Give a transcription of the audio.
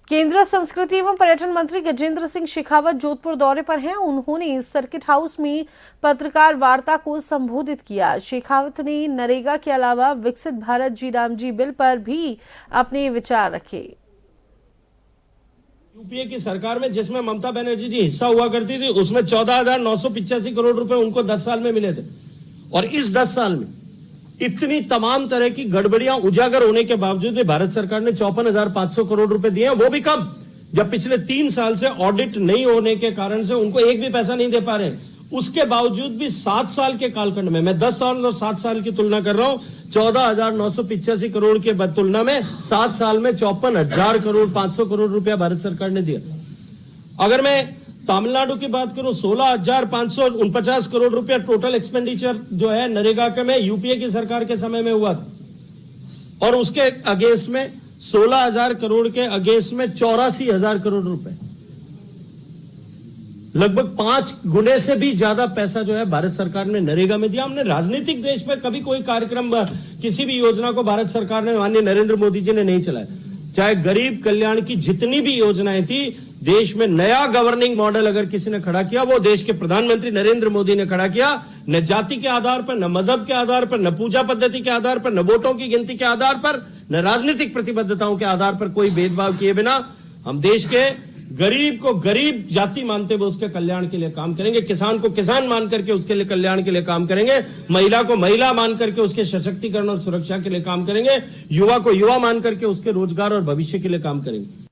केंद्रीय संस्कृति एवं पर्यटन मंत्री गजेंद्र सिंह शेखावत जोधपुर दौरे पर हैं। उन्होंने सर्किट हाउस में पत्रकार वार्ता को संबोधित किया। शेखावत ने नरेगा के अलावा विकसित भारत जी राम जी बिल पर भी अपने विचार रखे। यूपीए की सरकार में जिसमें ममता बनर्जी जी हिस्सा हुआ करती थी, उसमें 14,985 करोड़ रुपए उनको 10 साल में मिले थे। और इस 10 साल में इतनी तमाम तरह की गड़बड़ियां उजागर होने के बावजूद भी भारत सरकार ने 54,500 करोड़ रुपए दिए, वो भी कम, जब पिछले 3 साल से ऑडिट नहीं होने के कारण से उनको एक भी पैसा नहीं दे पा रहे। उसके बावजूद भी 7 साल के कालखंड में, मैं 10 साल और 7 साल की तुलना कर रहा हूं, 14,985 करोड़ के तुलना में 7 साल में 54,000 करोड़ 500 करोड़ रुपया भारत सरकार ने दिया। अगर मैं तमिलनाडु की बात करूं, 16,549 करोड़ रुपया टोटल एक्सपेंडिचर जो है नरेगा के में यूपीए की सरकार के समय में हुआ था। और उसके अगेंस्ट में 16,000 करोड़ के अगेंस्ट में 84,000 करोड़ रुपए, लगभग 5 गुने से भी ज्यादा पैसा जो है भारत सरकार ने नरेगा में दिया। हमने राजनीतिक देश में कभी कोई कार्यक्रम, किसी भी योजना को भारत सरकार ने, माननीय नरेंद्र मोदी जी ने नहीं चलाया। चाहे गरीब कल्याण की जितनी भी योजनाएं थी, देश में नया गवर्निंग मॉडल अगर किसी ने खड़ा किया, वो देश के प्रधानमंत्री नरेंद्र मोदी ने खड़ा किया। न जाति के आधार पर, न मजहब के आधार पर, न पूजा पद्धति के आधार पर, न वोटों की गिनती के आधार पर, न राजनीतिक प्रतिबद्धताओं के आधार पर कोई भेदभाव किए बिना हम देश के गरीब को गरीब जाति मानते हुए उसके कल्याण के लिए काम करेंगे। किसान को किसान मान करके उसके लिए कल्याण के लिए काम करेंगे। महिला को महिला मान करके उसके सशक्तिकरण और सुरक्षा के लिए काम करेंगे। युवा को युवा मान करके उसके रोजगार और भविष्य के लिए काम करेंगे।